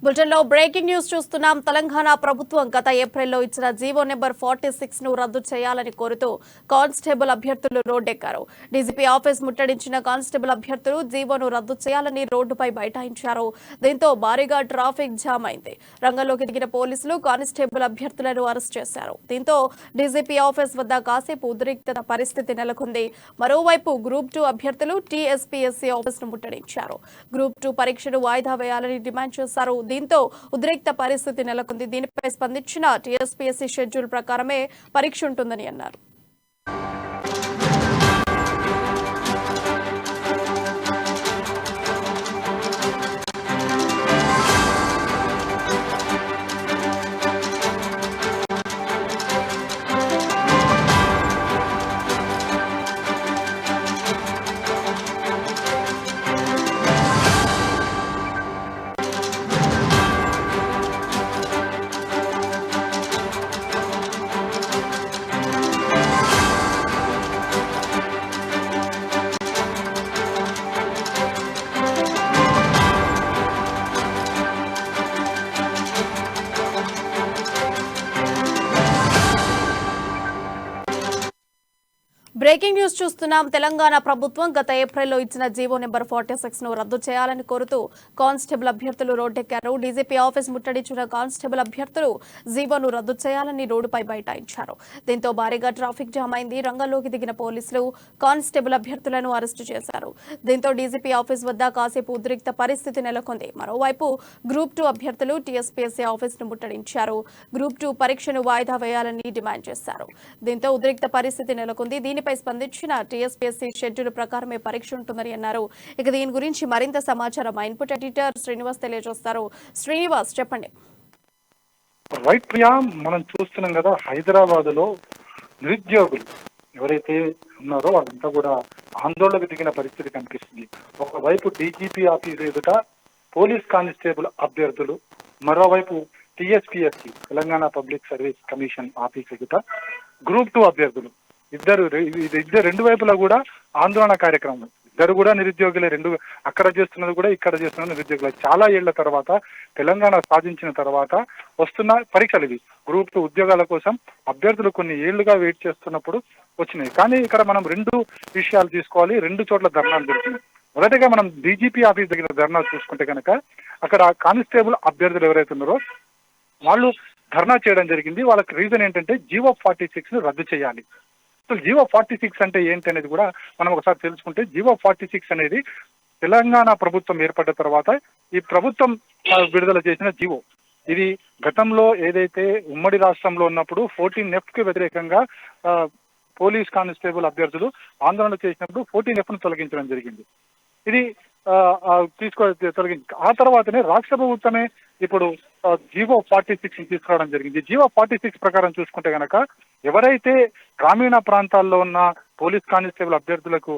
బులెటిన్లో breaking news చూస్తున్నాం. తెలంగాణ ప్రభుత్వం గత ఏప్రిల్లో ఇచ్చిన జీవో నెంబర్ 46 ను రద్దు చేయాలని కోరుతూ కానిస్టేబుల్ అభ్యర్థులు రోడ్డెక్కారు. డీజీపీ ఆఫీస్ ముట్టడించిన కానిస్టేబుల్ అభ్యర్థులు జీవోను రద్దు చేయాలని రోడ్డుపై బైఠాయించారు. దీంతో భారీగా ట్రాఫిక్ జామ్ అయింది. రంగంలోకి దిగిన పోలీసులు కానిస్టేబుల్ అభ్యర్థులను అరెస్ట్ చేశారు. దీంతో డీజీపీ ఆఫీస్ వద్ద కాసేపు ఉద్రిక్తత పరిస్థితి నెలకొంది. మరోవైపు గ్రూప్ 2 అభ్యర్థులు టీఎస్పీఎస్సీ ఆఫీసును ముట్టడించారు. గ్రూప్ 2 పరీక్షను వాయిదా వేయాలని డిమాండ్ చేశారు. దీంతో ఉద్రిక్త పరిస్థితి నెలకొంది. దీనిపై స్పందించిన టీఎస్పీఎస్సీ షెడ్యూల్ ప్రకారమే పరీక్ష ఉంటుందని అన్నారు. బ్రేకింగ్ న్యూస్ చూస్తున్నాం. తెలంగాణ ప్రభుత్వం గత ఏప్రిల్లో ఇచ్చిన జీవో నెంబర్ 46 ను రద్దు చేయాలని కోరుతూ కానిస్టేబుల్ అభ్యర్థులు రోడ్డెక్కారు. డీజీపీ ఆఫీస్ ముట్టడించిన కానిస్టేబుల్ అభ్యర్థులు జీవోను రద్దు చేయాలని రోడ్డుపై బైఠాయించారు. దీంతో భారీగా ట్రాఫిక్ జామ్ అయింది. రంగంలోకి దిగిన పోలీసులు కానిస్టేబుల్ అభ్యర్థులను అరెస్టు చేశారు. దీంతో డీజీపీ ఆఫీస్ వద్ద కాసేపు ఉద్రిక్త పరిస్థితి నెలకొంది. మరోవైపు గ్రూప్ 2 అభ్యర్థులు టీఎస్పీఎస్సీ ఆఫీస్ ను ముట్టడించారు. గ్రూప్ 2 పరీక్షను వాయిదా వేయాలని డిమాండ్ చేశారు. దీంతో ఉద్రిక్త పరిస్థితి నెలకొంది. దీనిపై స్పందించిన టీఎస్పీఎస్సీ షెడ్యూల్ ప్రకారమే పరీక్ష ఉంటుందని అన్నారు. ఇక దీని గురించి మరింత సమాచారం మా ఇన్పుట్ ఎడిటర్ శ్రీనివాస్ తెలియజేస్తారు. శ్రీనివాస్, చెప్పండి. రైట్ ప్రియా, మనం చూస్తున్నాం కదా, హైదరాబాద్ లో నిరుద్యోగులు ఎవరైతే ఉన్నారో వాళ్ళంతా కూడా ఆందోళనకు దిగిన పరిస్థితి కనిపిస్తుంది. ఒకవైపు డీజీపీ ఆఫీస్ ఎదుట పోలీస్ కానిస్టేబుల్ అభ్యర్థులు, మరోవైపు TSPSC Telangana public service commission office ఎదుట గ్రూప్ 2 అభ్యర్థులు ఇద్దరు రెండు వైపులా కూడా ఆందోళన కార్యక్రమం. ఇద్దరు కూడా నిరుద్యోగులే, అక్కడ చేస్తున్నది కూడా ఇక్కడ చేస్తున్నది నిరుద్యోగులే. చాలా ఏళ్ల తర్వాత తెలంగాణ సాధించిన తర్వాత వస్తున్న పరీక్షలు ఇవి. గ్రూప్ 2 ఉద్యోగాల కోసం అభ్యర్థులు కొన్ని ఏళ్లుగా వెయిట్ చేస్తున్నప్పుడు వచ్చినాయి. కానీ ఇక్కడ మనం రెండు విషయాలు తీసుకోవాలి. రెండు చోట్ల ధర్నాలు జరుగుతున్నాయి. మొదటిగా మనం డీజీపీ ఆఫీస్ దగ్గర ధర్నా చూసుకుంటే కనుక అక్కడ కానిస్టేబుల్ అభ్యర్థులు ఎవరైతే ఉన్నారో వాళ్ళు ధర్నా చేయడం జరిగింది. వాళ్ళకి రీజన్ ఏంటంటే జీవో 46 ను రద్దు చేయాలి. జీవో 46 అంటే ఏంటి అనేది కూడా మనం ఒకసారి తెలుసుకుంటే, జీవో 46 అనేది తెలంగాణ ప్రభుత్వం ఏర్పడ్డ తర్వాత ఈ ప్రభుత్వం విడుదల చేసిన జీవో. ఇది గతంలో ఏదైతే ఉమ్మడి రాష్ట్రంలో ఉన్నప్పుడు 14F కి వ్యతిరేకంగా పోలీస్ కానిస్టేబుల్ అభ్యర్థులు ఆందోళన చేసినప్పుడు 14F ను తొలగించడం జరిగింది. ఇది తొలగించి ఆ తర్వాతనే రాష్ట్ర ప్రభుత్వమే ఇప్పుడు జీవో 46 తీసుకురావడం జరిగింది. జీవో 46 ప్రకారం చూసుకుంటే కనుక ఎవరైతే గ్రామీణ ప్రాంతాల్లో ఉన్న పోలీస్ కానిస్టేబుల్ అభ్యర్థులకు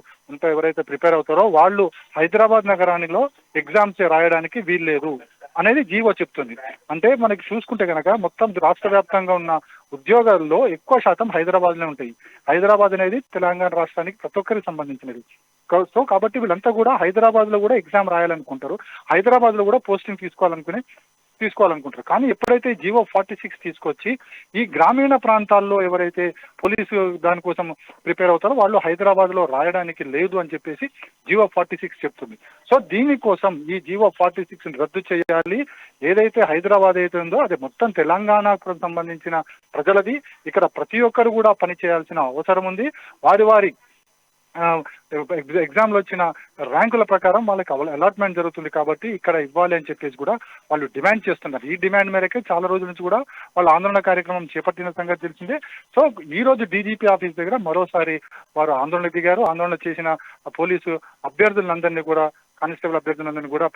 ఎవరైతే ప్రిపేర్ అవుతారో వాళ్ళు హైదరాబాద్ నగరానిలో ఎగ్జామ్స్ రాయడానికి వీల్లేదు అనేది జీవో చెప్తుంది. అంటే మనకి చూసుకుంటే కనుక మొత్తం రాష్ట్ర వ్యాప్తంగా ఉన్న ఉద్యోగాల్లో ఎక్కువ శాతం హైదరాబాద్లో ఉంటాయి. హైదరాబాద్ అనేది తెలంగాణ రాష్ట్రానికి ప్రతి ఒక్కరికి సంబంధించినది. సో కాబట్టి వీళ్ళంతా కూడా హైదరాబాద్ లో కూడా ఎగ్జామ్ రాయాలనుకుంటారు, హైదరాబాద్ లో కూడా పోస్టింగ్ తీసుకోవాలనుకుంటారు. కానీ ఎప్పుడైతే జీవో 46 తీసుకొచ్చి ఈ గ్రామీణ ప్రాంతాల్లో ఎవరైతే పోలీసు దానికోసం ప్రిపేర్ అవుతారో వాళ్ళు హైదరాబాద్ లో రాయడానికి లేదు అని చెప్పేసి జీవో 46 చెప్తుంది. సో దీనికోసం ఈ జీవో 46 రద్దు చేయాలి. ఏదైతే హైదరాబాద్ అయితే ఉందో అది మొత్తం తెలంగాణకు సంబంధించిన ప్రజలది. ఇక్కడ ప్రతి ఒక్కరు కూడా పని చేయాల్సిన అవసరం ఉంది. వారి ఎగ్జామ్లో వచ్చిన ర్యాంకుల ప్రకారం వాళ్ళకి అలాట్మెంట్ జరుగుతుంది కాబట్టి ఇక్కడ ఇవ్వాలి అని చెప్పేసి కూడా వాళ్ళు డిమాండ్ చేస్తున్నారు. ఈ డిమాండ్ మేరకే చాలా రోజుల నుంచి కూడా వాళ్ళు ఆందోళన కార్యక్రమం చేపట్టిన సంగతి తెలిసిందే. సో ఈ రోజు డీజీపీ ఆఫీస్ దగ్గర మరోసారి వారు ఆందోళన దిగారు. ఆందోళన చేసిన పోలీసు అభ్యర్థులందరినీ కూడా, కానిస్టేబుల్ అభ్యర్థులందరినీ కూడా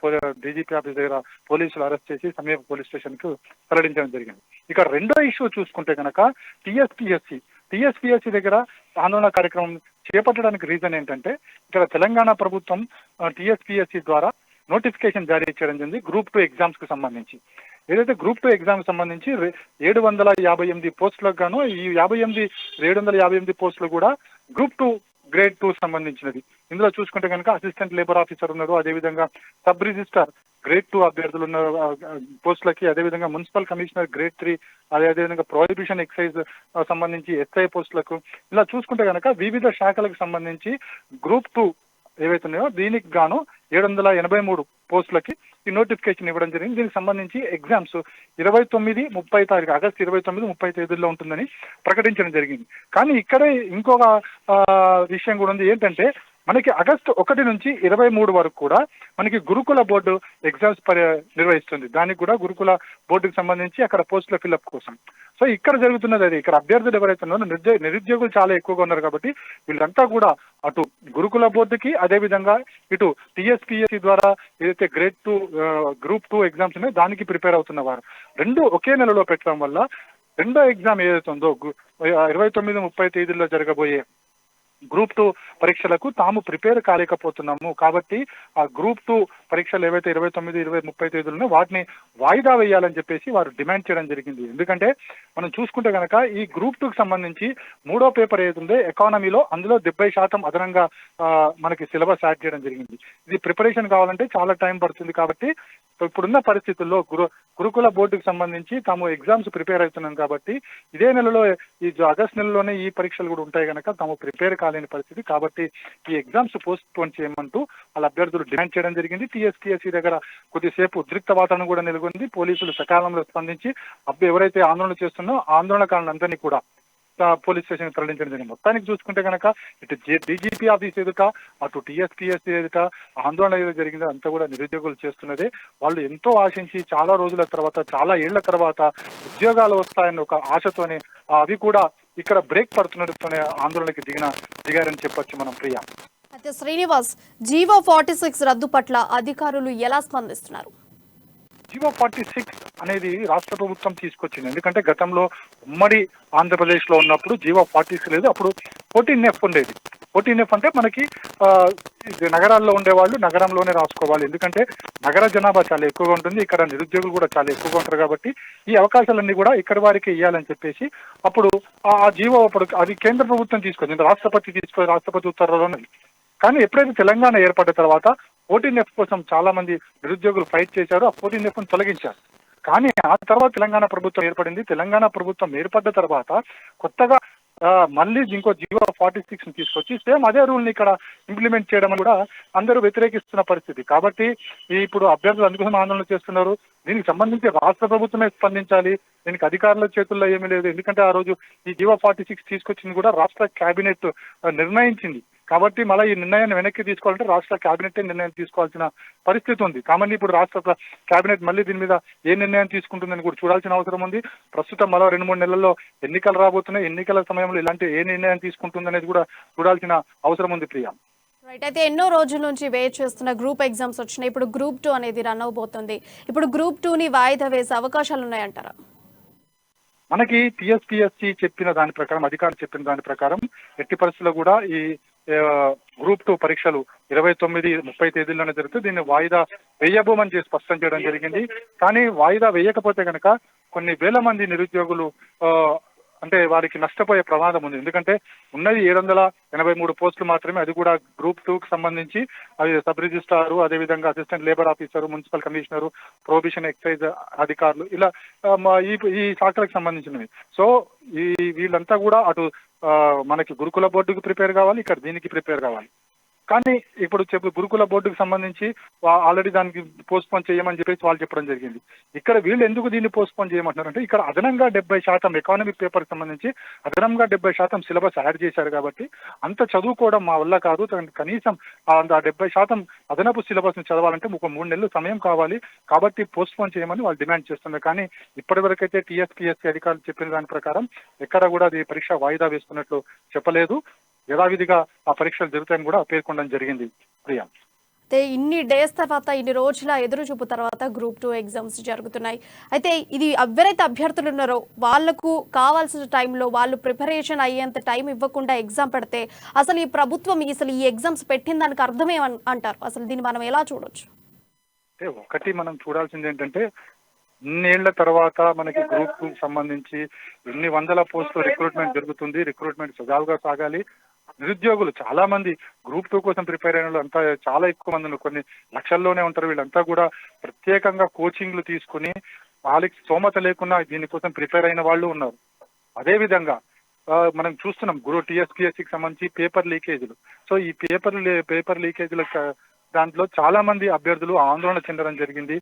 డీజీపీ ఆఫీస్ దగ్గర పోలీసులు అరెస్ట్ చేసి సమీప పోలీస్ స్టేషన్ కు తరలించడం జరిగింది. ఇక రెండో ఇష్యూ చూసుకుంటే కనుక టీఎస్పీఎస్సీ దగ్గర ఆందోళన కార్యక్రమం చేపట్టడానికి రీజన్ ఏంటంటే ఇక్కడ తెలంగాణ ప్రభుత్వం టీఎస్పీఎస్సీ ద్వారా నోటిఫికేషన్ జారీ చేయడం జరిగింది గ్రూప్ 2 ఎగ్జామ్స్ కు సంబంధించి. ఏదైతే గ్రూప్ 2 ఎగ్జామ్ సంబంధించి 758 పోస్టులకు గాను ఈ 758 పోస్టులు కూడా గ్రూప్ 2 గ్రేడ్ 2 సంబంధించినది. ఇందులో చూసుకుంటే కనుక అసిస్టెంట్ లేబర్ ఆఫీసర్ ఉన్నారు, అదేవిధంగా సబ్ రిజిస్ట్రార్ గ్రేడ్ 2 అభ్యర్థులు ఉన్న పోస్టులకి, అదేవిధంగా మున్సిపల్ కమిషనర్ గ్రేడ్ 3, అదేవిధంగా ప్రొహిబిషన్ ఎక్సైజ్ సంబంధించి ఎస్ఐ పోస్టులకు, ఇలా చూసుకుంటే కనుక వివిధ శాఖలకు సంబంధించి గ్రూప్ 2 ఏవైతే ఉన్నాయో దీనికి గాను 783 పోస్టులకి ఈ నోటిఫికేషన్ ఇవ్వడం జరిగింది. దీనికి సంబంధించి ఎగ్జామ్స్ 29, 30 తారీఖు, ఆగస్టు 29, 30 తేదీల్లో ఉంటుందని ప్రకటించడం జరిగింది. కానీ ఇక్కడే ఇంకొక విషయం కూడా ఉంది. ఏంటంటే మనకి ఆగస్టు 1 నుంచి 23 వరకు కూడా మనకి గురుకుల బోర్డు ఎగ్జామ్స్ నిర్వహిస్తుంది. దానికి కూడా గురుకుల బోర్డుకి సంబంధించి అక్కడ పోస్టుల ఫిల్అప్ కోసం. సో ఇక్కడ జరుగుతున్నది అది. ఇక్కడ అభ్యర్థులు ఎవరైతే ఉన్నారో నిరుద్యోగులు చాలా ఎక్కువగా ఉన్నారు కాబట్టి వీళ్ళంతా కూడా అటు గురుకుల బోర్డుకి, అదేవిధంగా ఇటు టీఎస్పీఎస్సీ ద్వారా ఏదైతే గ్రేడ్ 2 గ్రూప్ 2 ఎగ్జామ్స్ ఉన్నాయో దానికి ప్రిపేర్ అవుతున్న వారు రెండు ఒకే నెలలో పెట్టడం వల్ల రెండో ఎగ్జామ్ ఏదైతే ఉందో 29, 30 తేదీల్లో జరగబోయే గ్రూప్ 2 పరీక్షలకు తాము ప్రిపేర్ కాలేకపోతున్నాము. కాబట్టి ఆ గ్రూప్ 2 పరీక్షలు ఏవైతే 29, 20, 30 తేదీలున్నాయో వాటిని వాయిదా వేయాలని చెప్పేసి వారు డిమాండ్ చేయడం జరిగింది. ఎందుకంటే మనం చూసుకుంటే కనుక ఈ గ్రూప్ 2కి సంబంధించి 3వ పేపర్ ఏదైతుందో ఎకానమీలో, అందులో 70% అదనంగా మనకి సిలబస్ యాడ్ చేయడం జరిగింది. ఇది ప్రిపరేషన్ కావాలంటే చాలా టైం పడుతుంది. కాబట్టి ఇప్పుడున్న పరిస్థితుల్లో గురుకుల బోర్డుకి సంబంధించి తాము ఎగ్జామ్స్ ప్రిపేర్ అవుతున్నాం కాబట్టి ఇదే నెలలో, ఈ ఆగస్ట్ నెలలోనే ఈ పరీక్షలు కూడా ఉంటాయి కనుక తాము ప్రిపేర్ కాలేని పరిస్థితి. కాబట్టి ఈ ఎగ్జామ్స్ పోస్ట్ పోన్ చేయమంటూ వాళ్ళ అభ్యర్థులు డిమాండ్ చేయడం జరిగింది. టీఎస్పీఎస్సీ దగ్గర కొద్దిసేపు ఉద్రిక్త వాతావరణం కూడా నెలకొంది. పోలీసులు సకాలంలో స్పందించి ఎవరైతే ఆందోళన చేస్తున్నారో ఆందోళనకారులందరినీ కూడా పోలీస్ స్టేషన్ తరలించడం జరిగింది. మొత్తానికి చూసుకుంటే కనుక ఇటు డీజీపీ ఆఫీస్ ఎదుట, అటు టీఎస్పీఎస్సీ ఎదుట ఆందోళన ఏదో జరిగిందో అంతా కూడా నిరుద్యోగులు చేస్తున్నదే. వాళ్ళు ఎంతో ఆశించి చాలా రోజుల తర్వాత, చాలా ఏళ్ల తర్వాత ఉద్యోగాలు వస్తాయన్న ఒక ఆశతోనే అవి కూడా ఇక్కడ బ్రేక్ పడుతున్నట్టుతోనే ఆందోళనకి దిగారని చెప్పొచ్చు మనం. ప్రియా, అయితే శ్రీనివాస్, జీవో 46 రద్దు పట్ల అధికారులు ఎలా స్పందిస్తున్నారు? జీవో 46 అనేది రాష్ట్ర ప్రభుత్వం తీసుకొచ్చింది. ఎందుకంటే గతంలో ఉమ్మడి ఆంధ్రప్రదేశ్ లో ఉన్నప్పుడు జీవో 46 లేదు. అప్పుడు 14F ఉండేది. 14F అంటే మనకి నగరాల్లో ఉండేవాళ్ళు నగరంలోనే రాసుకోవాలి. ఎందుకంటే నగర జనాభా చాలా ఎక్కువగా ఉంటుంది, ఇక్కడ నిరుద్యోగులు కూడా చాలా ఎక్కువగా ఉంటారు. కాబట్టి ఈ అవకాశాలన్నీ కూడా ఇక్కడ వారికి ఇవ్వాలని చెప్పేసి అప్పుడు ఆ జీవో అప్పుడు అది కేంద్ర ప్రభుత్వం తీసుకొచ్చింది. రాష్ట్రపతి ఉత్తర్వులోనే. కానీ ఎప్పుడైతే తెలంగాణ ఏర్పడ్డ తర్వాత 14F కోసం చాలా మంది నిరుద్యోగులు ఫైట్ చేశారు. ఆ 14F తొలగించారు. కానీ ఆ తర్వాత తెలంగాణ ప్రభుత్వం ఏర్పడింది. తెలంగాణ ప్రభుత్వం ఏర్పడ్డ తర్వాత కొత్తగా మళ్ళీ ఇంకో జీవో 46 తీసుకొచ్చి సేమ్ అదే రూల్ ని ఇక్కడ ఇంప్లిమెంట్ చేయడం కూడా అందరూ వ్యతిరేకిస్తున్న పరిస్థితి. కాబట్టి ఇప్పుడు అభ్యర్థులు అందుకోసం ఆందోళన చేస్తున్నారు. దీనికి సంబంధించి రాష్ట్ర ప్రభుత్వమే స్పందించాలి. దీనికి అధికారుల చేతుల్లో ఏమీ లేదు. ఎందుకంటే ఆ రోజు ఈ జీవో 46 తీసుకొచ్చింది కూడా రాష్ట్ర కేబినెట్ నిర్ణయించింది. కాబట్టి మళ్ళీ ఈ నిర్ణయాన్ని వెనక్కి తీసుకోవాలంటే రాష్ట్ర కేబినెట్ నిర్ణయం తీసుకోవాల్సిన పరిస్థితి ఉంది. కాబట్టి ఇప్పుడు రాష్ట్ర కేబినెట్ మళ్ళీ దీని మీద ఏ నిర్ణయం తీసుకుంటుందని కూడా చూడాల్సిన అవసరం ఉంది. ప్రస్తుతం మరో 2-3 నెలల్లో ఎన్నికలు రాబోతున్నాయి. ఎన్నికల సమయంలో ఇలాంటి ఏ నిర్ణయం తీసుకుంటుందనేది కూడా చూడాల్సిన అవసరం ఉంది. ప్రియా, రైట్. అయితే ఎన్నో రోజుల నుంచి వెయిట్ చేస్తున్న గ్రూప్ ఎగ్జామ్స్ వచ్చినాయి. ఇప్పుడు గ్రూప్ 2 అనేది రన్ అవబోతుంది. ఇప్పుడు గ్రూప్ 2ని వాయిదా వేసే అవకాశాలు ఉన్నాయంటారా? మనకి టీఎస్పీఎస్సీ చెప్పిన దాని ప్రకారం, అధికారులు చెప్పిన దాని ప్రకారం ఎట్టి పరిస్థితుల్లో కూడా ఈ గ్రూప్ 2 పరీక్షలు 29, 30 తేదీల్లోనే జరుగుతుంది. దీన్ని వాయిదా వేయబోమని స్పష్టం చేయడం జరిగింది. కానీ వాయిదా వేయకపోతే కనుక కొన్ని వేల మంది నిరుద్యోగులు అంటే వారికి నష్టపోయే ప్రమాదం ఉంది. ఎందుకంటే ఉన్నది 783 పోస్టులు మాత్రమే. అది కూడా గ్రూప్ 2కి సంబంధించి అది సబ్ రిజిస్ట్రారు, అదేవిధంగా assistant labour officer, municipal commissioner, prohibition excise అధికారులు, ఇలా ఈ శాఖలకు సంబంధించినవి. సో వీళ్ళంతా కూడా అటు మనకి గురుకుల బోర్డుకి ప్రిపేర్ కావాలి, ఇక్కడ దీనికి ప్రిపేర్ కావాలి. కానీ ఇప్పుడు గురుకుల బోర్డుకు సంబంధించి ఆల్రెడీ దానికి పోస్ట్ పోన్ చేయమని చెప్పేసి వాళ్ళు చెప్పడం జరిగింది. ఇక్కడ వీళ్ళు ఎందుకు దీన్ని పోస్ట్ పోన్ చేయమంటున్నారంటే ఇక్కడ అదనంగా 70% ఎకానమిక్ పేపర్కి సంబంధించి అదనంగా 70% సిలబస్ యాడ్ చేశారు. కాబట్టి అంత చదువుకోవడం మా వల్ల కాదు. కనీసం ఆ 70% అదనపు సిలబస్ ని చదవాలంటే ఒక 3 నెలలు సమయం కావాలి. కాబట్టి పోస్ట్ పోన్ చేయమని వాళ్ళు డిమాండ్ చేస్తున్నారు. కానీ ఇప్పటి వరకైతే టీఎస్పీఎస్సీ అధికారులు చెప్పిన దాని ప్రకారం ఎక్కడ కూడా అది పరీక్ష వాయిదా వేస్తున్నట్లు చెప్పలేదు. యథావిధిగా ఆ పరీక్షలు జరుగుతాయని కూడా పేర్కొనడం జరిగింది. ప్రియా, అయితే ఇన్ని డేస్ తర్వాత, ఇన్ని రోజుల ఎదురు చూపు తర్వాత గ్రూప్ 2 ఎగ్జామ్స్ జరుగుతున్నాయి. అయితే ఇది ఎవరైతే అభ్యర్థులు ఉన్నారో వాళ్లకు కావాల్సిన టైంలో వాళ్ళు ప్రిపరేషన్ అయ్యేంత టైం ఇవ్వకుండా ఎగ్జామ్ పెడితే అసలు ఈ ప్రభుత్వం ఈ ఎగ్జామ్స్ పెట్టిన దానికి అర్థమే అంటారు? అసలు దీన్ని మనం ఎలా చూడొచ్చు? అంటే ఒకటి మనం చూడాల్సింది ఏంటంటే ఇన్నేళ్ల తర్వాత మనకి గ్రూప్ 2 సంబంధించి ఎన్ని వందల పోస్టులు రిక్రూట్మెంట్ జరుగుతుంది. రిక్రూట్మెంట్ సజావుగా సాగాలి. నిరుద్యోగులు చాలా మంది గ్రూప్ 2 కోసం ప్రిపేర్ అయిన వాళ్ళు అంతా చాలా ఎక్కువ మంది ఉన్నారు. కొన్ని లక్షల్లోనే ఉంటారు. వీళ్ళంతా కూడా ప్రత్యేకంగా కోచింగ్లు తీసుకుని వాళ్ళకి స్తోమత లేకున్నా దీనికోసం ప్రిపేర్ అయిన వాళ్ళు ఉన్నారు. అదే విధంగా మనం చూస్తున్నాం టీఎస్పీఎస్సికి సంబంధించి పేపర్ లీకేజీలు. సో ఈ పేపర్ లీకేజీల దాంట్లో చాలా మంది అభ్యర్థులు ఆందోళన చెందడం జరిగింది.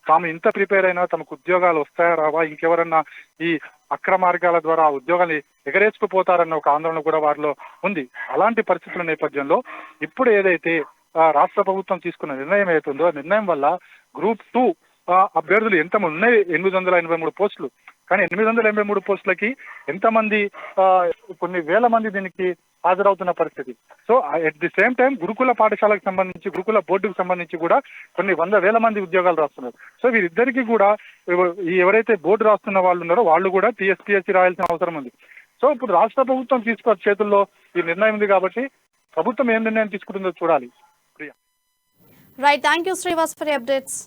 తాము ఇంత ప్రిపేర్ అయినా తమకు ఉద్యోగాలు వస్తాయా రావా, ఇంకెవరన్నా ఈ అక్రమ మార్గాల ద్వారా ఆ ఉద్యోగాన్ని ఎగరేసుకుపోతారన్న ఒక ఆందోళన కూడా వారిలో ఉంది. అలాంటి పరిస్థితుల నేపథ్యంలో ఇప్పుడు ఏదైతే రాష్ట్ర ప్రభుత్వం తీసుకున్న నిర్ణయం అవుతుందో ఆ నిర్ణయం వల్ల గ్రూప్ 2 అభ్యర్థులు ఎంతమంది ఉన్నాయి? 883 పోస్టులు. కానీ 883 పోస్టులకి ఎంతమంది కొన్ని వేల మంది దీనికి హాజరవుతున్న పరిస్థితి. So at the same time గురుకుల పాఠశాలకు సంబంధించి గురుకుల బోర్డుకు సంబంధించి కూడా కొన్ని 100,000 మంది ఉద్యోగాలు రాస్తున్నారు. సో వీరిద్దరికీ కూడా ఎవరైతే బోర్డు రాస్తున్న వాళ్ళు ఉన్నారో వాళ్ళు కూడా టీఎస్పీఎస్సీ రాయాల్సిన అవసరం ఉంది. సో ఇప్పుడు రాష్ట్ర ప్రభుత్వం చేతుల్లో ఈ నిర్ణయం ఉంది కాబట్టి ప్రభుత్వం ఏం నిర్ణయం తీసుకుంటుందో చూడాలి. Priya, right, thank you Srivas for updates.